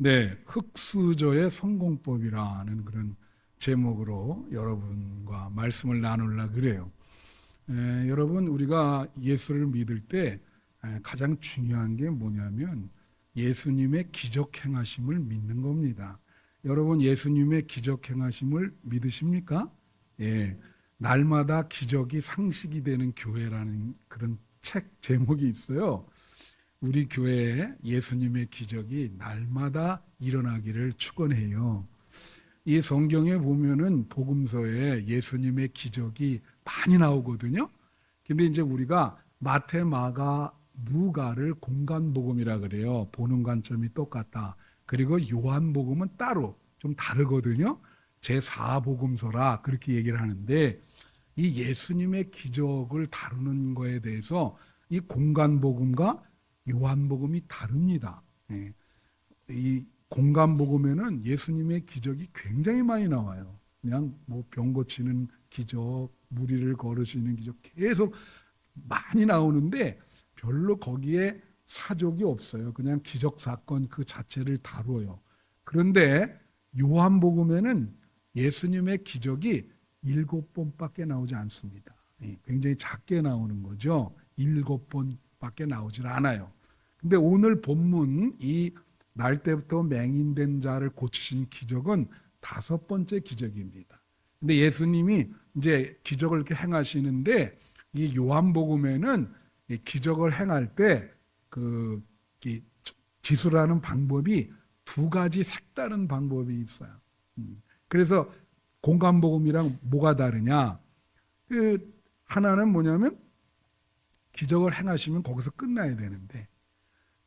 네, 흙수저의 성공법이라는 그런 제목으로 여러분과 말씀을 나누려고 그래요. 여러분, 우리가 예수를 믿을 때 가장 중요한 게 뭐냐면 예수님의 기적 행하심을 믿는 겁니다. 여러분, 예수님의 기적 행하심을 믿으십니까? 예, 날마다 기적이 상식이 되는 교회라는 그런 책 제목이 있어요. 우리 교회에 예수님의 기적이 날마다 일어나기를 축원해요. 이 성경에 보면은 복음서에 예수님의 기적이 많이 나오거든요. 근데 이제 우리가 마태, 마가, 누가를 공간복음이라 그래요. 보는 관점이 똑같다. 그리고 요한복음은 따로 좀 다르거든요. 제4복음서라 그렇게 얘기를 하는데 이 예수님의 기적을 다루는 거에 대해서 이 공간복음과 요한복음이 다릅니다. 예. 이 공간복음에는 예수님의 기적이 굉장히 많이 나와요. 그냥 뭐 병 고치는 기적, 무리를 걸으시는 기적 계속 많이 나오는데 별로 거기에 사족이 없어요. 그냥 기적 사건 그 자체를 다루어요. 그런데 요한복음에는 예수님의 기적이 7번밖에 나오지 않습니다. 굉장히 작게 나오는 거죠. 7번밖에 나오질 않아요. 근데 오늘 본문 이 날 때부터 맹인된 자를 고치신 기적은 5번째 기적입니다. 근데 예수님이 이제 기적을 이렇게 행하시는데 이 요한복음에는 이 기적을 행할 때 그 기술하는 방법이 2가지 색다른 방법이 있어요. 그래서 공간복음이랑 뭐가 다르냐? 그 하나는 뭐냐면 기적을 행하시면 거기서 끝나야 되는데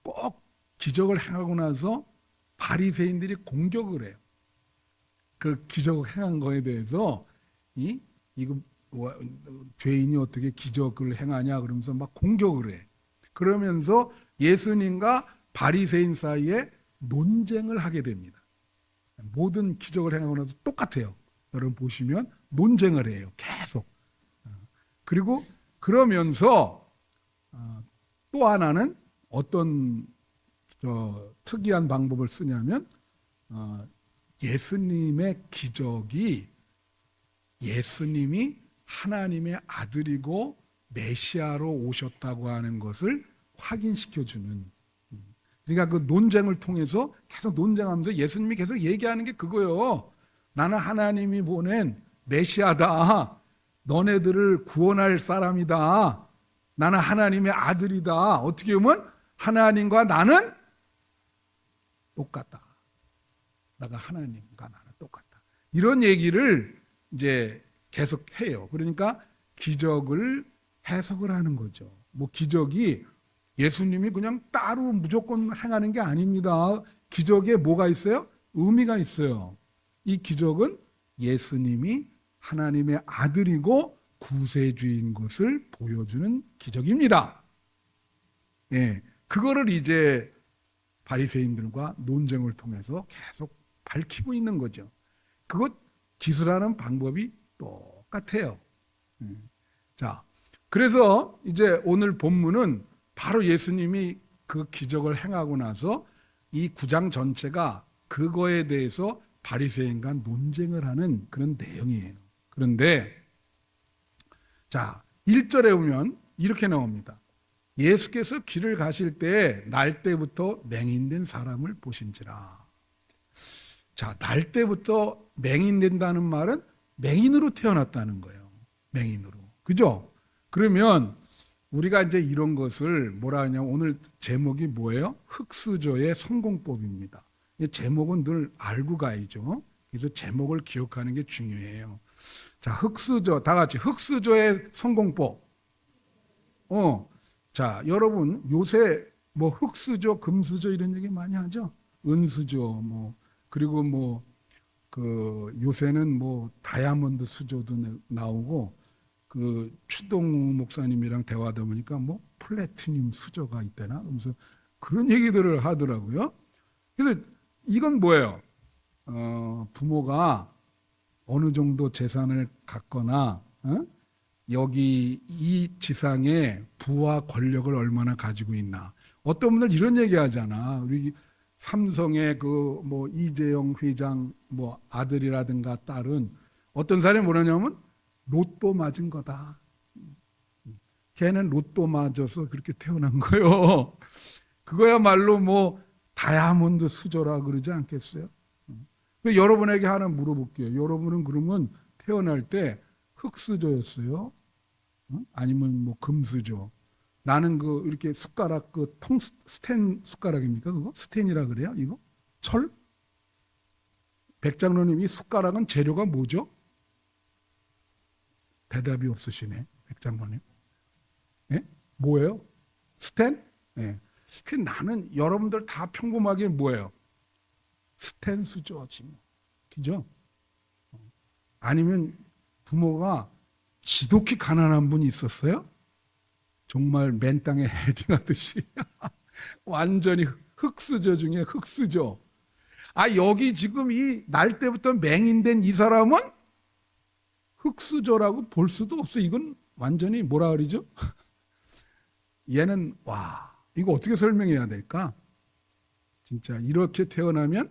꼭 기적을 행하고 나서 바리새인들이 공격을 해요. 그 기적을 행한 거에 대해서 이거 죄인이 어떻게 기적을 행하냐 그러면서 막 공격을 해. 그러면서 예수님과 바리새인 사이에 논쟁을 하게 됩니다. 모든 기적을 행하고 나서 똑같아요. 여러분 보시면 논쟁을 해요. 계속. 그리고 그러면서 또 하나는 어떤 특이한 방법을 쓰냐면 예수님의 기적이 예수님이 하나님의 아들이고 메시아로 오셨다고 하는 것을 확인시켜주는. 그러니까 그 논쟁을 통해서 계속 논쟁하면서 예수님이 계속 얘기하는 게 그거예요. 나는 하나님이 보낸 메시아다. 너네들을 구원할 사람이다. 나는 하나님의 아들이다. 어떻게 보면 하나님과 나는 똑같다. 내가 하나님과 나는 똑같다. 이런 얘기를 이제 계속 해요. 그러니까 기적을 해석을 하는 거죠. 뭐 기적이 예수님이 그냥 따로 무조건 행하는 게 아닙니다. 기적에 뭐가 있어요? 의미가 있어요. 이 기적은 예수님이 하나님의 아들이고 구세주인 것을 보여주는 기적입니다. 예, 그거를 이제 바리새인들과 논쟁을 통해서 계속 밝히고 있는 거죠. 그것 기술하는 방법이 똑같아요. 자, 그래서 이제 오늘 본문은 바로 예수님이 그 기적을 행하고 나서 이 9장 전체가 그거에 대해서 바리새인과 논쟁을 하는 그런 내용이에요. 그런데 자, 1절에 보면 이렇게 나옵니다. 예수께서 길을 가실 때 날 때부터 맹인된 사람을 보신지라. 자, 날 때부터 맹인된다는 말은 맹인으로 태어났다는 거예요. 맹인으로. 그죠? 그러면 우리가 이제 이런 것을 뭐라 하냐면 오늘 제목이 뭐예요? 흙수저의 성공법입니다. 제목은 늘 알고 가야죠. 그래서 제목을 기억하는 게 중요해요. 자, 흙수저, 다 같이 흙수저의 성공법. 자, 여러분 요새 뭐 흙수저, 금수저 이런 얘기 많이 하죠. 은수저 뭐 그리고 뭐 그 요새는 뭐 다이아몬드 수저도 나오고 그 추동우 목사님이랑 대화하다 보니까 뭐 플래티늄 수저가 있대나 그러면서 그런 얘기들을 하더라고요. 그래서 이건 뭐예요? 부모가 어느 정도 재산을 갖거나 여기 이 지상에 부와 권력을 얼마나 가지고 있나. 어떤 분들 이런 얘기 하잖아. 우리 삼성의 그 뭐 이재용 회장 뭐 아들이라든가 딸은 어떤 사람이 뭐라냐면 로또 맞은 거다. 걔는 로또 맞아서 그렇게 태어난 거요. 그거야말로 뭐 다이아몬드 수저라 그러지 않겠어요? 여러분에게 하나 물어볼게요. 여러분은 그러면 태어날 때 흙수저였어요? 아니면 뭐 금수저? 나는 그 이렇게 숟가락 그 스텐 숟가락입니까? 그거 스텐이라 그래요? 이거 철? 백장로님 이 숟가락은 재료가 뭐죠? 대답이 없으시네, 백장로님. 예? 뭐예요? 스텐? 예. 그 나는 여러분들 다 평범하게 뭐예요? 스텐 수저지 뭐. 그죠? 아니면 부모가 지독히 가난한 분이 있었어요? 정말 맨 땅에 헤딩하듯이 완전히 흙수저 중에 흙수저. 아 여기 지금 이 날 때부터 맹인된 이 사람은 흙수저라고 볼 수도 없어. 이건 완전히 뭐라 그러죠? 얘는 와 이거 어떻게 설명해야 될까? 진짜 이렇게 태어나면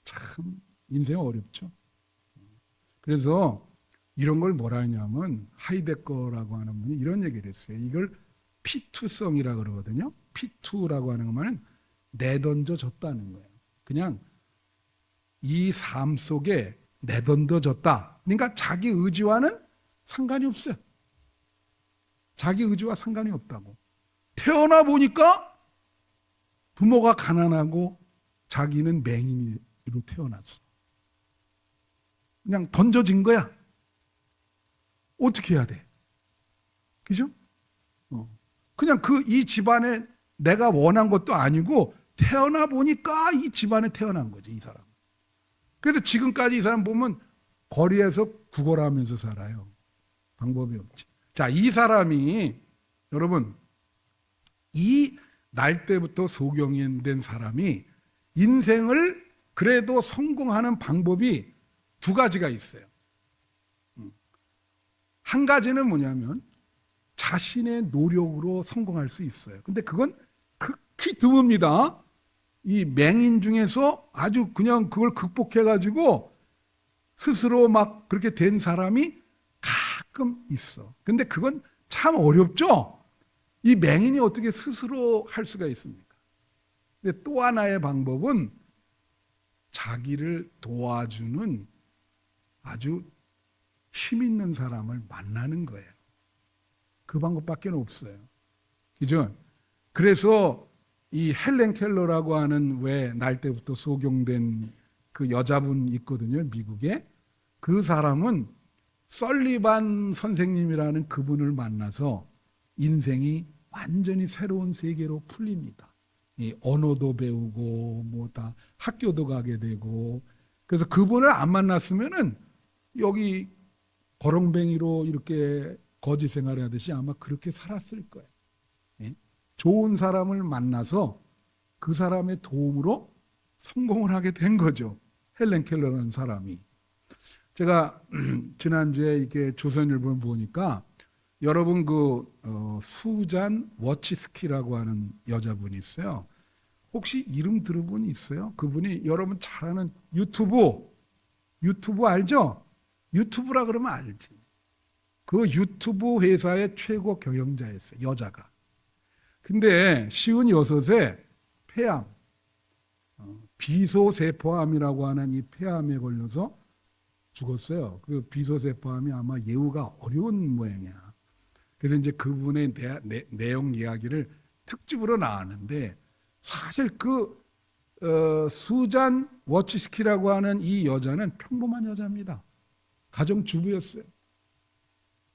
참 인생 어렵죠. 그래서 이런 걸 뭐라 하냐면 하이데거라고 하는 분이 이런 얘기를 했어요. 이걸 피투성이라고 그러거든요. 피투라고 하는 것은 내던져졌다는 거예요. 그냥 이 삶 속에 내던져졌다. 그러니까 자기 의지와는 상관이 없어요. 자기 의지와 상관이 없다고. 태어나 보니까 부모가 가난하고 자기는 맹인으로 태어났어. 그냥 던져진 거야. 어떻게 해야 돼? 그죠? 그냥 이 집안에 내가 원한 것도 아니고 태어나 보니까 이 집안에 태어난 거지, 이 사람. 그래서 지금까지 이 사람 보면 거리에서 구걸하면서 살아요. 방법이 없지. 자, 이 사람이 여러분 이 날 때부터 소경된 사람이 인생을 그래도 성공하는 방법이 두 가지가 있어요. 한 가지는 뭐냐면 자신의 노력으로 성공할 수 있어요. 근데 그건 극히 드뭅니다. 이 맹인 중에서 아주 그냥 그걸 극복해가지고 스스로 막 그렇게 된 사람이 가끔 있어. 근데 그건 참 어렵죠? 이 맹인이 어떻게 스스로 할 수가 있습니까? 근데 또 하나의 방법은 자기를 도와주는 아주 힘 있는 사람을 만나는 거예요. 그 방법밖에 없어요. 그죠? 그래서 이 헬렌 켈러라고 하는 왜 날 때부터 소경된 그 여자분 있거든요, 미국에. 그 사람은 설리반 선생님이라는 그분을 만나서 인생이 완전히 새로운 세계로 풀립니다. 이 언어도 배우고 뭐 다 학교도 가게 되고. 그래서 그분을 안 만났으면은 여기 거렁뱅이로 이렇게 거지 생활하듯이 아마 그렇게 살았을 거예요. 예? 좋은 사람을 만나서 그 사람의 도움으로 성공을 하게 된 거죠. 헬렌 켈러라는 사람이. 제가 지난주에 이렇게 조선일보를 보니까 여러분 수잔 워치스키라고 하는 여자분이 있어요. 혹시 이름 들어본 분 있어요? 그분이 여러분 잘 아는 유튜브 알죠? 유튜브라 그러면 알지. 그 유튜브 회사의 최고 경영자였어요. 여자가. 근데 56에 폐암, 비소세포암이라고 하는 이 폐암에 걸려서 죽었어요. 그 비소세포암이 아마 예후가 어려운 모양이야. 그래서 이제 그분의 내용 이야기를 특집으로 나왔는데 사실 수잔 워치스키라고 하는 이 여자는 평범한 여자입니다. 가정주부였어요.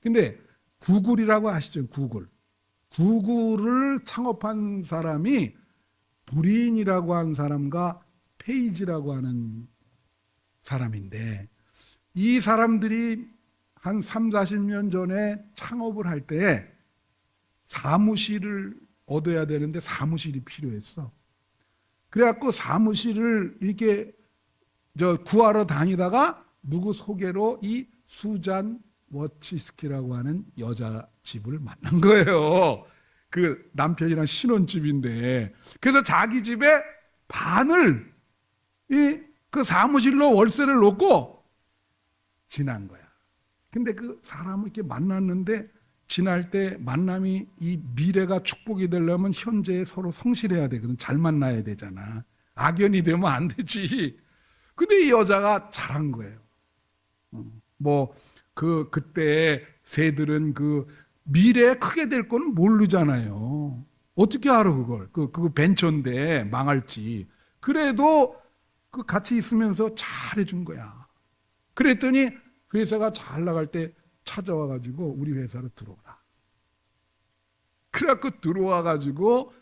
근데 구글이라고 아시죠? 구글을 창업한 사람이 브린이라고 하는 사람과 페이지라고 하는 사람인데 이 사람들이 한 3, 40년 전에 창업을 할 때 사무실을 얻어야 되는데 사무실이 필요했어. 그래갖고 사무실을 이렇게 구하러 다니다가 누구 소개로 이 수잔 워치스키라고 하는 여자 집을 만난 거예요. 그 남편이랑 신혼집인데. 그래서 자기 집에 반을 그 사무실로 월세를 놓고 지난 거야. 근데 그 사람을 이렇게 만났는데 지날 때 만남이 이 미래가 축복이 되려면 현재에 서로 성실해야 되거든. 잘 만나야 되잖아. 악연이 되면 안 되지. 근데 이 여자가 잘한 거예요. 뭐 그때 새들은 그 미래에 크게 될 거는 모르잖아요. 어떻게 알아 그걸? 그거 벤처인데 망할지. 그래도 그 같이 있으면서 잘해준 거야. 그랬더니 회사가 잘 나갈 때 찾아와가지고 우리 회사로 들어오라. 그래갖고 들어와가지고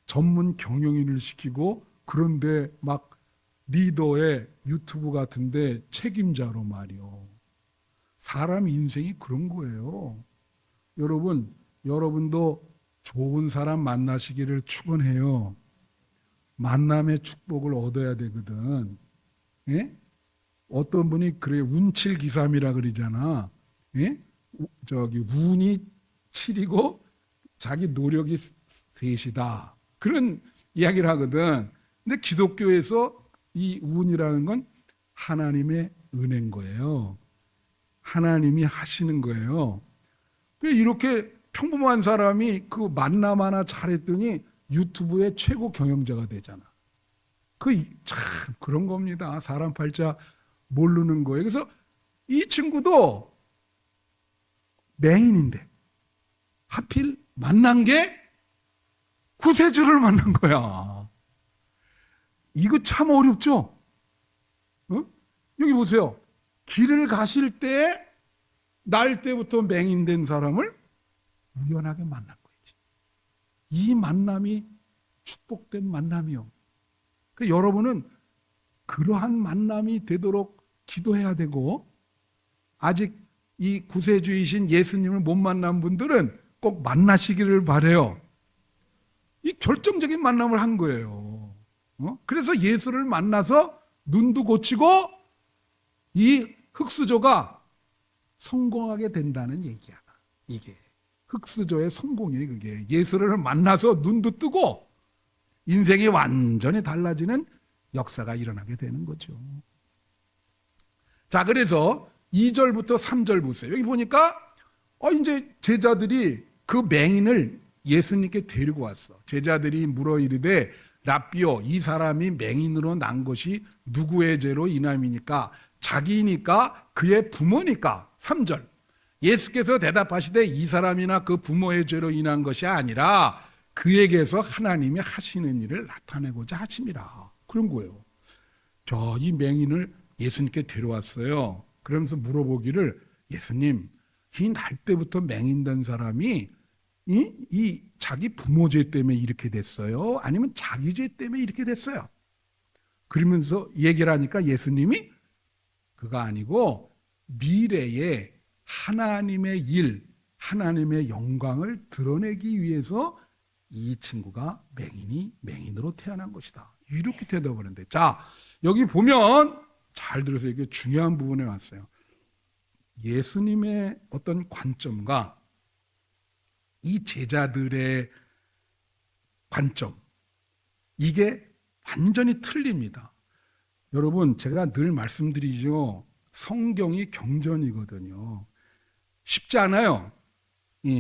전문 경영인을 시키고 그런데 막 리더의 유튜브 같은데 책임자로 말이요. 사람 인생이 그런 거예요. 여러분도 좋은 사람 만나시기를 축원해요. 만남의 축복을 얻어야 되거든. 예? 어떤 분이 그래 운칠기삼이라 그러잖아. 예? 운이 7이고 자기 노력이 3이다. 그런 이야기를 하거든. 근데 기독교에서 이 운이라는 건 하나님의 은혜인 거예요. 하나님이 하시는 거예요. 이렇게 평범한 사람이 그 만남 하나 잘했더니 유튜브의 최고 경영자가 되잖아. 참 그런 겁니다. 사람 팔자 모르는 거예요. 그래서 이 친구도 맹인인데 하필 만난 게 구세주를 만난 거야. 이거 참 어렵죠? 어? 여기 보세요. 길을 가실 때 날 때부터 맹인된 사람을 우연하게 만난 거지. 이 만남이 축복된 만남이요. 그러니까 여러분은 그러한 만남이 되도록 기도해야 되고, 아직 이 구세주이신 예수님을 못 만난 분들은 꼭 만나시기를 바라요. 이 결정적인 만남을 한 거예요. 그래서 예수를 만나서 눈도 고치고 이 흑수저가 성공하게 된다는 얘기야. 이게 흑수저의 성공이에요. 그게 예수를 만나서 눈도 뜨고 인생이 완전히 달라지는 역사가 일어나게 되는 거죠. 자, 그래서 2절부터 3절 보세요. 여기 보니까 이제 제자들이 그 맹인을 예수님께 데리고 왔어. 제자들이 물어 이르되 랍비요, 이 사람이 맹인으로 난 것이 누구의 죄로 인함이니까? 자기니까? 그의 부모니까? 3절. 예수께서 대답하시되 이 사람이나 그 부모의 죄로 인한 것이 아니라 그에게서 하나님이 하시는 일을 나타내고자 하심이라. 그런 거예요. 이 맹인을 예수님께 데려왔어요. 그러면서 물어보기를, 예수님, 이 날 때부터 맹인된 사람이 이 자기 부모 죄 때문에 이렇게 됐어요? 아니면 자기 죄 때문에 이렇게 됐어요? 그러면서 얘기를 하니까 예수님이 그가 아니고 미래에 하나님의 일, 하나님의 영광을 드러내기 위해서 이 친구가 맹인으로 태어난 것이다. 이렇게 대답을 하는데, 자, 여기 보면 잘 들으세요. 이게 중요한 부분에 왔어요. 예수님의 어떤 관점과 이 제자들의 관점, 이게 완전히 틀립니다. 여러분, 제가 늘 말씀드리죠. 성경이 경전이거든요. 쉽지 않아요.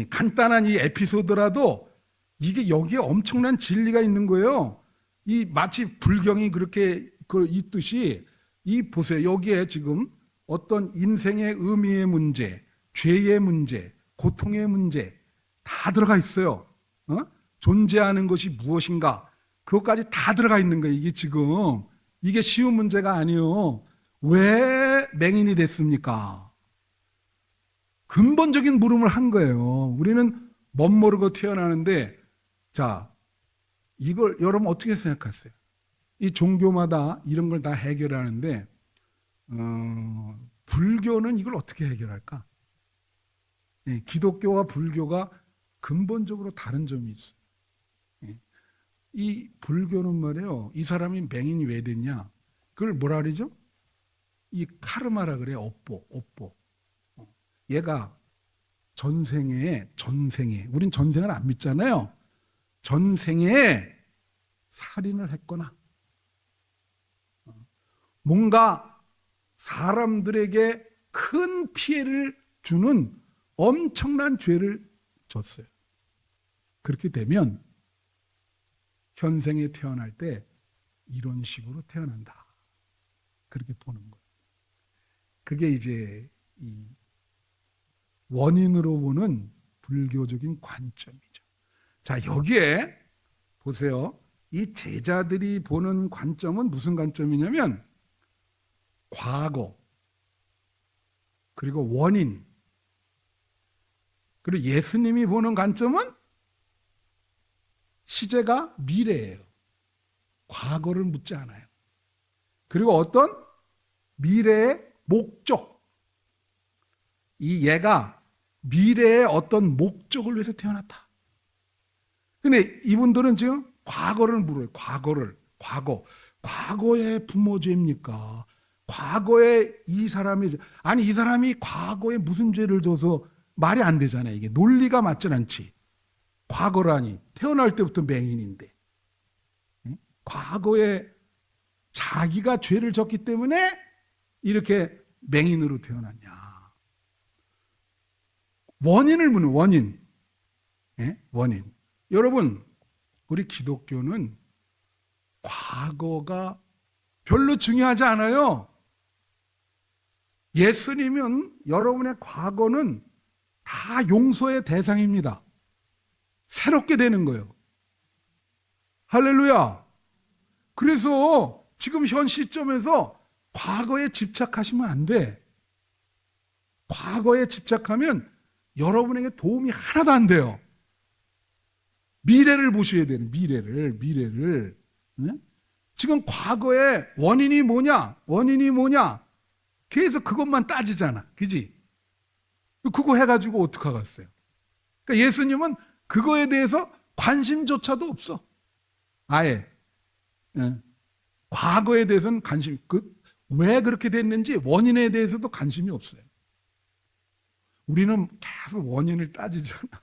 간단한 이 에피소드라도 이게 여기에 엄청난 진리가 있는 거예요. 마치 불경이 그렇게 있듯이 보세요. 여기에 지금 어떤 인생의 의미의 문제, 죄의 문제, 고통의 문제 다 들어가 있어요. 존재하는 것이 무엇인가, 그것까지 다 들어가 있는 거예요. 이게 쉬운 문제가 아니에요. 왜 맹인이 됐습니까? 근본적인 물음을 한 거예요. 우리는 멋모르고 태어나는데, 자, 이걸 여러분 어떻게 생각하세요? 이 종교마다 이런 걸 다 해결하는데, 불교는 이걸 어떻게 해결할까? 기독교와 불교가 근본적으로 다른 점이 있어요. 이 불교는 말이에요. 이 사람이 맹인이 왜 됐냐? 그걸 뭐라 그러죠? 이 카르마라 그래요. 업보. 얘가 전생에, 우린 전생을 안 믿잖아요. 전생에 살인을 했거나 뭔가 사람들에게 큰 피해를 주는 엄청난 죄를 졌어요. 그렇게 되면 현생에 태어날 때 이런 식으로 태어난다. 그렇게 보는 거예요. 그게 이제 이 원인으로 보는 불교적인 관점이죠. 자, 여기에 보세요. 이 제자들이 보는 관점은 무슨 관점이냐면 과거, 그리고 원인, 그리고 예수님이 보는 관점은 시제가 미래예요. 과거를 묻지 않아요. 그리고 어떤 미래의 목적, 이 얘가 미래의 어떤 목적을 위해서 태어났다. 근데 이분들은 지금 과거를 물어요. 과거의 부모 죄입니까? 과거에 이 사람이, 아니 이 사람이 과거에 무슨 죄를 져서 말이 안 되잖아요. 이게 논리가 맞진 않지. 과거라니 태어날 때부터 맹인인데, 과거에 자기가 죄를 졌기 때문에 이렇게 맹인으로 태어났냐. 원인을 묻는 원인. 원인. 여러분, 우리 기독교는 과거가 별로 중요하지 않아요. 예수님은 여러분의 과거는 다 용서의 대상입니다. 새롭게 되는 거예요. 할렐루야. 그래서 지금 현 시점에서 과거에 집착하시면 안 돼. 과거에 집착하면 여러분에게 도움이 하나도 안 돼요. 미래를 보셔야 되는, 미래를. 지금 과거의 원인이 뭐냐? 계속 그것만 따지잖아. 그지? 그거 해가지고 어떡하겠어요? 그러니까 예수님은 그거에 대해서 관심조차도 없어. 아예. 과거에 대해서는 왜 그렇게 됐는지 원인에 대해서도 관심이 없어요. 우리는 계속 원인을 따지잖아.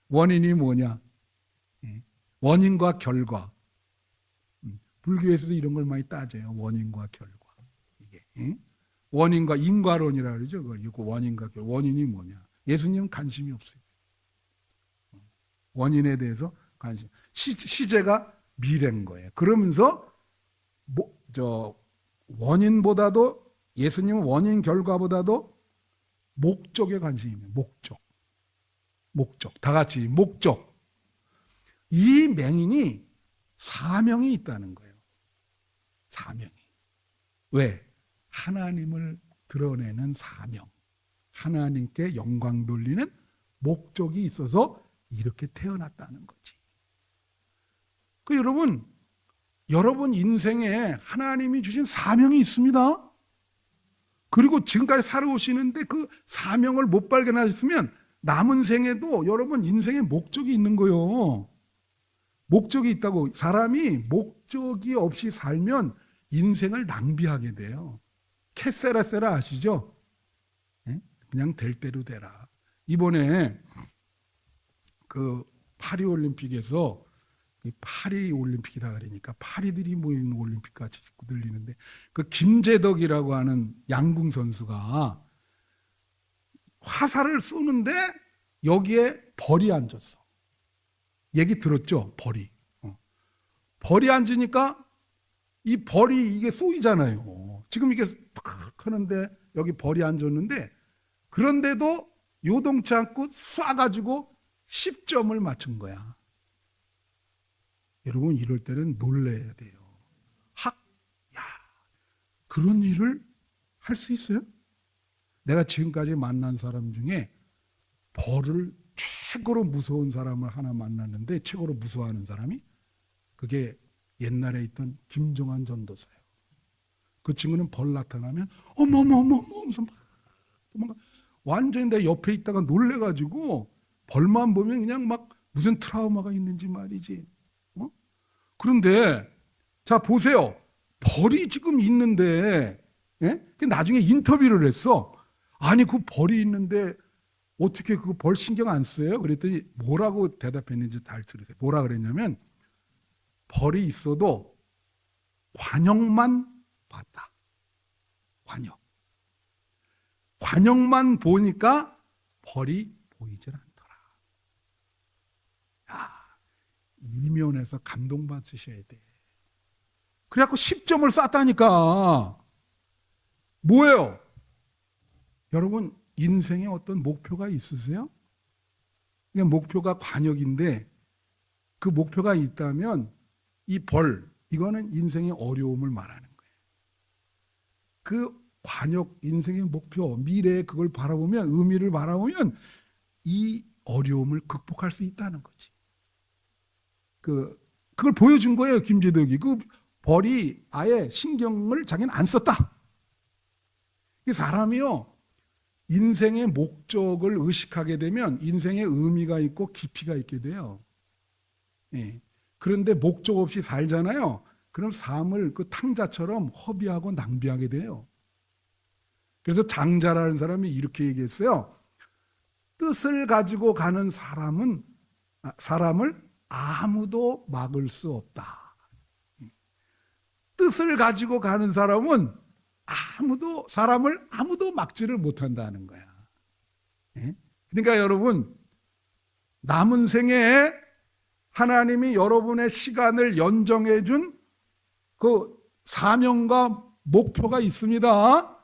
원인이 뭐냐? 원인과 결과. 불교에서도 이런 걸 많이 따져요. 원인과 결과. 이게 원인과 인과론이라 그러죠. 그거 원인과 결과. 원인이 뭐냐? 예수님은 관심이 없어요. 원인에 대해서 관심. 시제가 미래인 거예요. 그러면서 원인보다도 예수님은 원인 결과보다도 목적에 관심입니다. 목적. 다 같이 목적. 이 맹인이 사명이 있다는 거예요. 사명이. 왜? 하나님을 드러내는 사명. 하나님께 영광 돌리는 목적이 있어서 이렇게 태어났다는 거지. 여러분 인생에 하나님이 주신 사명이 있습니다. 그리고 지금까지 살아오시는데 그 사명을 못 발견하셨으면 남은 생에도 여러분 인생에 목적이 있는 거예요. 목적이 있다고. 사람이 목적이 없이 살면 인생을 낭비하게 돼요. 캐세라세라 아시죠? 그냥 될 대로 되라. 이번에 그 파리올림픽에서, 파리올림픽이라 그러니까 파리들이 모이는 올림픽 같이 들리는데, 그 김재덕이라고 하는 양궁 선수가 화살을 쏘는데 여기에 벌이 앉았어. 얘기 들었죠? 벌이 앉으니까 이 벌이 이게 쏘이잖아요. 지금 이게 탁 하는데 여기 벌이 앉았는데, 그런데도 요동치 않고 쏴가지고 10점을 맞춘 거야. 여러분, 이럴 때는 놀래야 돼요. 그런 일을 할 수 있어요? 내가 지금까지 만난 사람 중에 벌을 최고로 무서운 사람을 하나 만났는데, 최고로 무서워하는 사람이 그게 옛날에 있던 김정한 전도사예요. 그 친구는 벌 나타나면 어머머머머 하면서 막 완전히 내 옆에 있다가 놀래가지고 벌만 보면 그냥 막 무슨 트라우마가 있는지 말이지. 그런데 자 보세요. 벌이 지금 있는데, 나중에 인터뷰를 했어. 아니 그 벌이 있는데 어떻게 그 벌 신경 안 써요? 그랬더니 뭐라고 대답했는지 잘 들으세요. 뭐라 그랬냐면, 벌이 있어도 관역만 봤다. 관역만 보니까 벌이 보이질 않더라. 야, 이면에서 감동받으셔야 돼. 그래갖고 10점을 쐈다니까. 뭐예요? 여러분, 인생에 어떤 목표가 있으세요? 그냥 목표가 관역인데 그 목표가 있다면 이 벌, 이거는 인생의 어려움을 말하는 거예요. 그 관역, 인생의 목표, 미래에 그걸 바라보면, 의미를 바라보면 이 어려움을 극복할 수 있다는 거지. 그걸 보여준 거예요, 김재덕이. 그 벌이 아예 신경을 자기는 안 썼다. 이 사람이요, 인생의 목적을 의식하게 되면 인생의 의미가 있고 깊이가 있게 돼요. 예. 그런데 목적 없이 살잖아요. 그럼 삶을 그 탕자처럼 허비하고 낭비하게 돼요. 그래서 장자라는 사람이 이렇게 얘기했어요. 뜻을 가지고 가는 사람을 아무도 막을 수 없다. 뜻을 가지고 가는 사람은 사람을 아무도 막지를 못한다는 거야. 그러니까 여러분, 남은 생에 하나님이 여러분의 시간을 연정해 준 그 사명과 목표가 있습니다.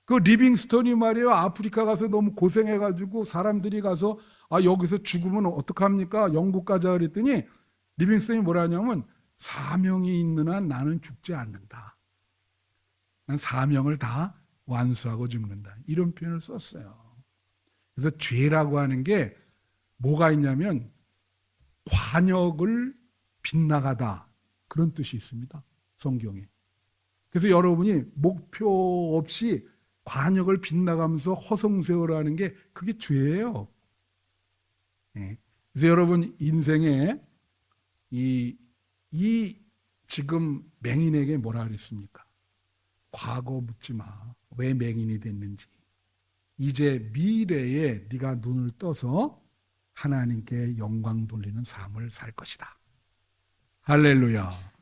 그 리빙스턴이 말이에요, 아프리카 가서 너무 고생해가지고 사람들이 가서 여기서 죽으면 어떡합니까? 영국 가자 그랬더니 리빙스턴이 뭐라 하냐면, 사명이 있는 한 나는 죽지 않는다. 난 사명을 다 완수하고 죽는다. 이런 표현을 썼어요. 그래서 죄라고 하는 게 뭐가 있냐면 관역을 빗나가다, 그런 뜻이 있습니다, 성경에. 그래서 여러분이 목표 없이 관역을 빗나가면서 허송세월하는 게 그게 죄예요. 그래서 여러분 인생에 이 지금 맹인에게 뭐라 그랬습니까? 과거 묻지 마. 왜 맹인이 됐는지. 이제 미래에 네가 눈을 떠서 하나님께 영광 돌리는 삶을 살 것이다. 할렐루야.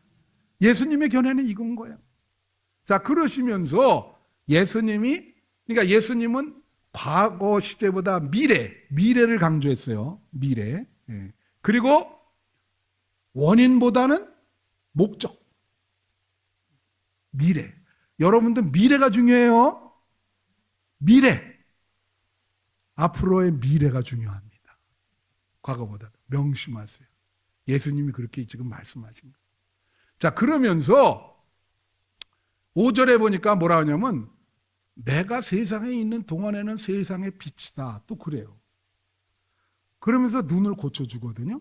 예수님의 견해는 이건 거예요. 자, 그러시면서 그러니까 예수님은 과거 시대보다 미래를 강조했어요. 미래. 그리고 원인보다는 목적. 미래. 여러분들 미래가 중요해요. 미래. 앞으로의 미래가 중요합니다. 과거보다. 명심하세요. 예수님이 그렇게 지금 말씀하신 거예요. 자, 그러면서 5절에 보니까 뭐라 하냐면, 내가 세상에 있는 동안에는 세상의 빛이다. 또 그래요. 그러면서 눈을 고쳐주거든요.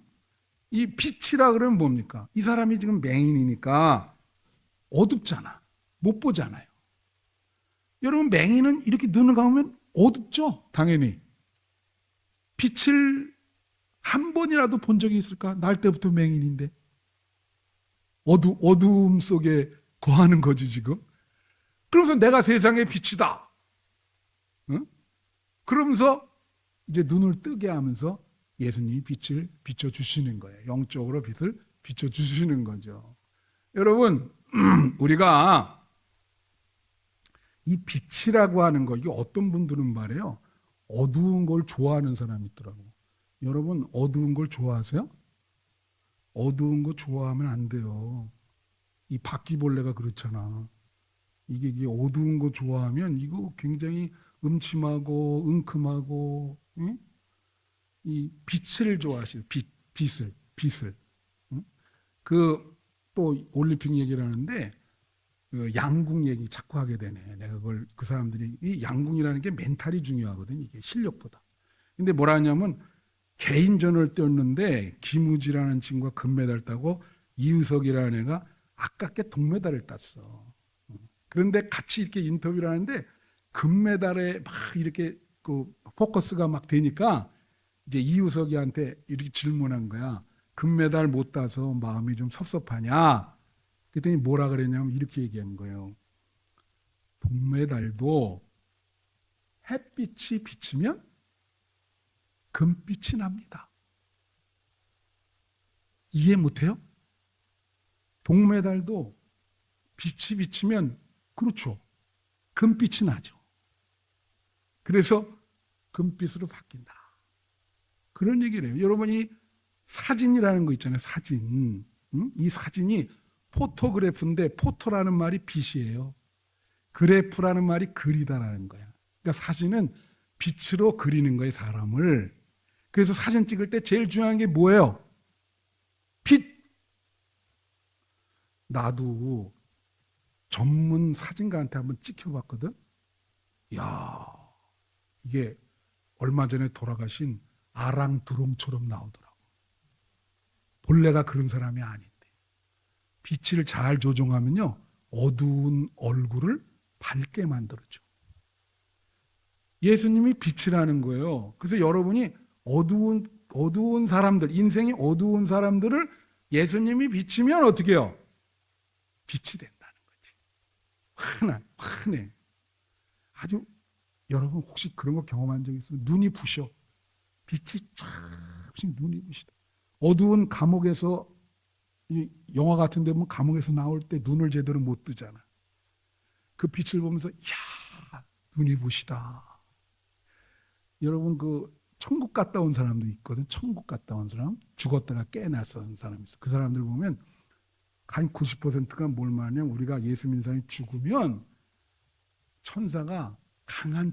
이 빛이라 그러면 뭡니까? 이 사람이 지금 맹인이니까 어둡잖아. 못 보잖아요. 여러분, 맹인은 이렇게 눈을 감으면 어둡죠? 당연히. 빛을 한 번이라도 본 적이 있을까? 날 때부터 맹인인데. 어두움 속에 거하는 거지 지금. 그러면서 내가 세상의 빛이다. 응? 그러면서 이제 눈을 뜨게 하면서 예수님이 빛을 비춰주시는 거예요. 영적으로 빛을 비춰주시는 거죠. 여러분, 우리가 이 빛이라고 하는 거, 이게 어떤 분들은 말해요, 어두운 걸 좋아하는 사람이 있더라고. 여러분, 어두운 걸 좋아하세요? 어두운 거 좋아하면 안 돼요. 이 바퀴벌레가 그렇잖아. 이게 어두운 거 좋아하면 이거 굉장히 음침하고 은큼하고, 응? 이 빛을 좋아하시는 빛을. 응? 또 올림픽 얘기를 하는데 그 양궁 얘기 자꾸 하게 되네. 내가 그 사람들이 이 양궁이라는 게 멘탈이 중요하거든, 이게 실력보다. 근데 뭐라 하냐면 개인전을 뛰었는데 김우지라는 친구가 금메달 따고 이우석이라는 애가 아깝게 동메달을 땄어. 그런데 같이 이렇게 인터뷰를 하는데 금메달에 막 이렇게 그 포커스가 막 되니까 이제 이우석이한테 이렇게 질문한 거야. 금메달 못 따서 마음이 좀 섭섭하냐? 그랬더니 뭐라 그랬냐면 이렇게 얘기한 거예요. 동메달도 햇빛이 비치면 금빛이 납니다. 이해 못해요? 동메달도 빛이 비치면 그렇죠. 금빛이 나죠. 그래서 금빛으로 바뀐다. 그런 얘기를 해요. 여러분이 사진이라는 거 있잖아요. 사진. 이 사진이 포토그래프인데 포토라는 말이 빛이에요. 그래프라는 말이 그리다라는 거야. 그러니까 사진은 빛으로 그리는 거예요, 사람을. 그래서 사진 찍을 때 제일 중요한 게 뭐예요? 빛. 나도 전문 사진가한테 한번 찍혀봤거든. 야, 이게 얼마 전에 돌아가신 아랑드롱처럼 나오더라고. 본래가 그런 사람이 아닌데. 빛을 잘 조정하면요, 어두운 얼굴을 밝게 만들어줘. 예수님이 빛이라는 거예요. 그래서 여러분이 어두운 사람들, 인생이 어두운 사람들을 예수님이 비치면 어떻게 해요? 빛이 된다는 거지. 환해. 아주, 여러분 혹시 그런 거 경험한 적 있어요? 눈이 부셔. 빛이 쫙 눈이 부시다. 어두운 감옥에서, 이 영화 같은 데 보면 감옥에서 나올 때 눈을 제대로 못 뜨잖아. 그 빛을 보면서 이야, 눈이 부시다. 여러분 그 천국 갔다 온 사람도 있거든. 천국 갔다 온 사람, 죽었다가 깨어났던 사람이 있어. 그 사람들 보면 한 90%가 뭘 말하냐면, 우리가 예수 믿는 사람이 죽으면 천사가 강한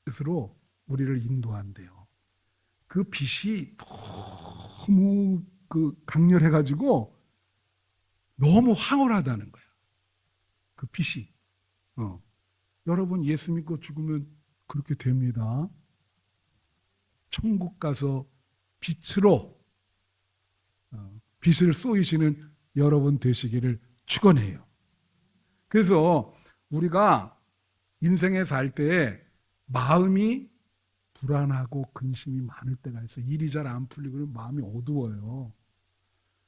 빛으로 우리를 인도한대요. 그 빛이 너무 강렬해가지고 너무 황홀하다는 거야. 그 빛이. 여러분 예수 믿고 죽으면 그렇게 됩니다. 천국 가서 빛으로 빛을 쏘이시는 여러분 되시기를 축원해요. 그래서 우리가 인생에 살 때 마음이 불안하고 근심이 많을 때가 있어. 일이 잘 안 풀리고 마음이 어두워요.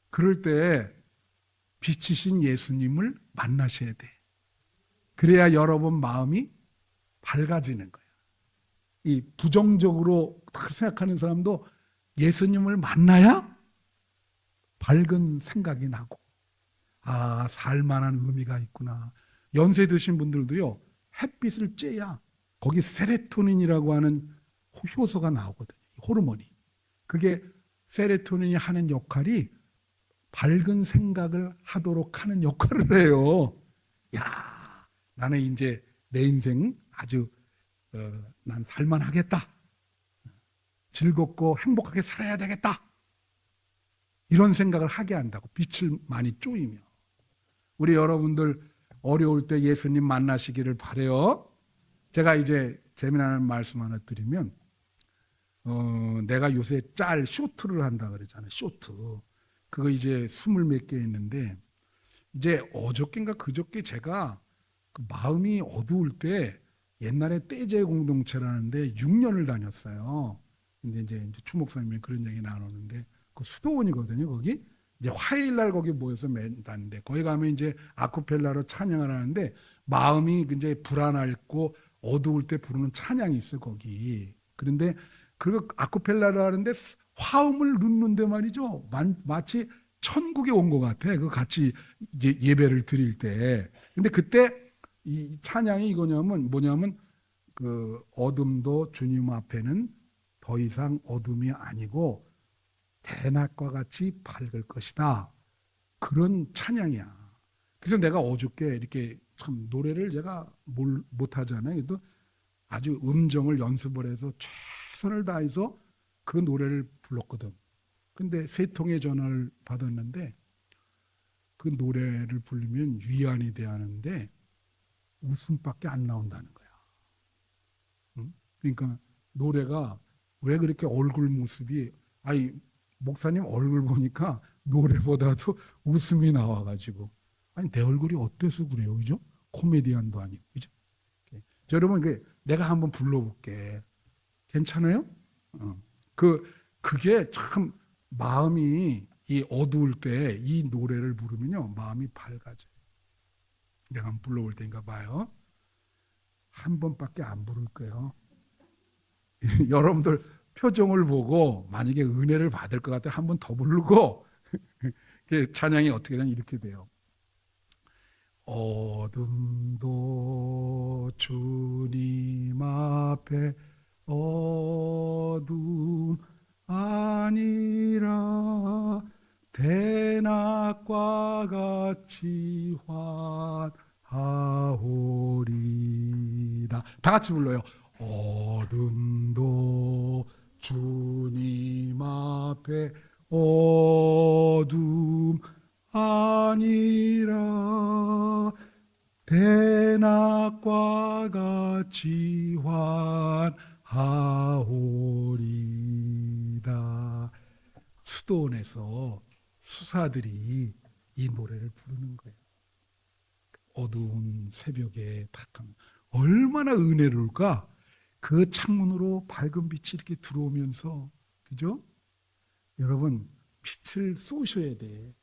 그럴 때 빛이신 예수님을 만나셔야 돼. 그래야 여러분 마음이 밝아지는 거야. 이 부정적으로 생각하는 사람도 예수님을 만나야 밝은 생각이 나고, 아, 살만한 의미가 있구나. 연세 드신 분들도요, 햇빛을 쬐야 거기 세로토닌이라고 하는 효소가 나오거든요. 호르몬이. 그게 세로토닌이 하는 역할이 밝은 생각을 하도록 하는 역할을 해요. 야, 나는 이제 내 인생 아주 난 살만하겠다. 즐겁고 행복하게 살아야 되겠다. 이런 생각을 하게 한다고. 빛을 많이 쪼이며. 우리 여러분들 어려울 때 예수님 만나시기를 바라요. 제가 이제 재미나는 말씀 하나 드리면, 내가 요새 쇼트를 한다 그러잖아요. 쇼트. 그거 이제 20몇 개 있는데, 이제 어저께인가 그저께 제가 그 마음이 어두울 때 옛날에 떼제 공동체라는데 6년을 다녔어요. 근데 이제 추 목사님이 그런 얘기 나누는데, 그 수도원이거든요. 거기 이제 화요일 날 거기 모여서 매일 다니는데, 거기 가면 이제 아쿠펠라로 찬양을 하는데, 마음이 이제 불안하고 어두울 때 부르는 찬양이 있어 거기. 그런데 그 아쿠펠라로 하는데 화음을 넣는데 말이죠. 마치 천국에 온 것 같아. 그 같이 이제 예배를 드릴 때. 근데 그때 이 찬양이 뭐냐면 그 어둠도 주님 앞에는 더 이상 어둠이 아니고 대낮과 같이 밝을 것이다. 그런 찬양이야. 그래서 내가 어저께 이렇게 참 노래를 제가 못하잖아요. 그래도 아주 음정을 연습을 해서 최선을 다해서 그 노래를 불렀거든. 근데 3통의 전화를 받았는데, 그 노래를 부르면 위안이 되는데 웃음밖에 안 나온다는 거야. 응? 그러니까 노래가 왜 그렇게 얼굴 모습이, 아니 목사님 얼굴 보니까 노래보다도 웃음이 나와가지고, 아니 내 얼굴이 어때서 그래요, 그죠? 코미디언도 아니고, 그죠? 자, 여러분 내가 한번 불러볼게. 괜찮아요? 그게 참 마음이 이 어두울 때 이 노래를 부르면요 마음이 밝아져요. 내가 한번 불러볼 테니까 봐요. 한 번밖에 안 부를 거예요. 여러분들 표정을 보고 만약에 은혜를 받을 것 같아 한 번 더 부르고 찬양이 어떻게 되면 이렇게 돼요. 어둠도 주님 앞에 어둠 아니라 대낮과 같이 환하오리라. 다 같이 불러요. 어둠도 주님 앞에 어둠 아니라 대낮과 같이 환하오리다. 수도원에서 수사들이 이 노래를 부르는 거예요. 어두운 새벽에 탁하면 얼마나 은혜로울까. 그 창문으로 밝은 빛이 이렇게 들어오면서, 그죠? 여러분, 빛을 쏘셔야 돼.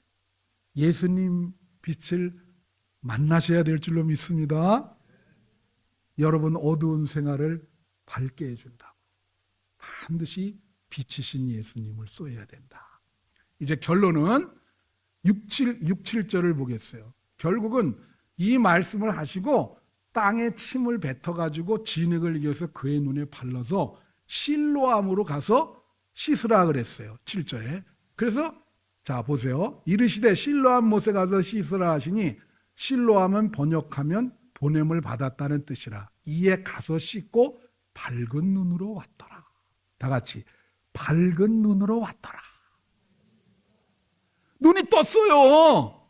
예수님 빛을 만나셔야 될 줄로 믿습니다. 여러분 어두운 생활을 밝게 해준다고. 반드시 빛이신 예수님을 쏘아야 된다. 이제 결론은 6, 7절을 보겠어요. 결국은 이 말씀을 하시고 땅에 침을 뱉어가지고 진흙을 이겨서 그의 눈에 발라서 실로암으로 가서 씻으라 그랬어요. 7절에. 그래서 자 보세요. 이르시되 실로암 못에 가서 씻으라 하시니 실로암은 번역하면 보냄을 받았다는 뜻이라. 이에 가서 씻고 밝은 눈으로 왔더라. 다 같이 밝은 눈으로 왔더라. 눈이 떴어요.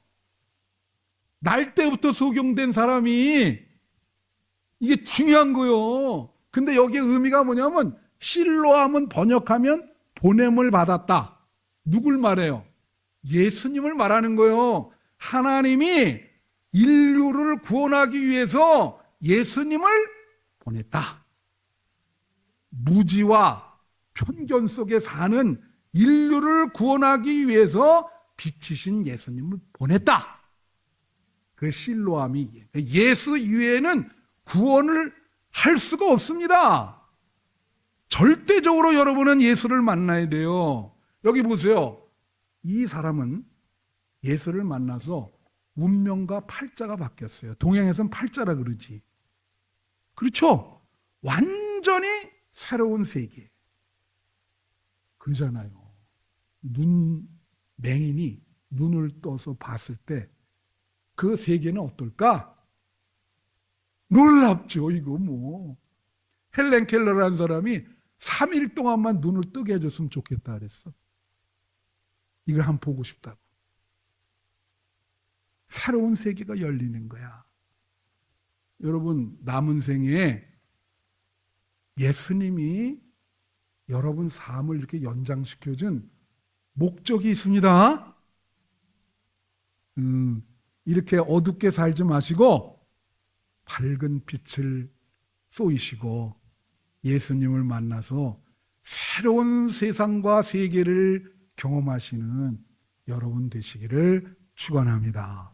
날 때부터 소경된 사람이. 이게 중요한 거요. 근데 여기에 의미가 뭐냐면 실로암은 번역하면 보냄을 받았다. 누굴 말해요? 예수님을 말하는 거예요. 하나님이 인류를 구원하기 위해서 예수님을 보냈다. 무지와 편견 속에 사는 인류를 구원하기 위해서 빛이신 예수님을 보냈다. 그 실로암이 예수 이외에는 구원을 할 수가 없습니다. 절대적으로 여러분은 예수를 만나야 돼요. 여기 보세요. 이 사람은 예수를 만나서 운명과 팔자가 바뀌었어요. 동양에서는 팔자라 그러지. 그렇죠? 완전히 새로운 세계. 그러잖아요. 맹인이 눈을 떠서 봤을 때 그 세계는 어떨까? 놀랍죠. 이거 뭐. 헬렌 켈러라는 사람이 3일 동안만 눈을 뜨게 해줬으면 좋겠다 그랬어. 이걸 한번 보고 싶다고. 새로운 세계가 열리는 거야. 여러분 남은 생에 예수님이 여러분 삶을 이렇게 연장시켜준 목적이 있습니다. 이렇게 어둡게 살지 마시고 밝은 빛을 쏘이시고 예수님을 만나서 새로운 세상과 세계를 경험하시는 여러분 되시기를 축원합니다.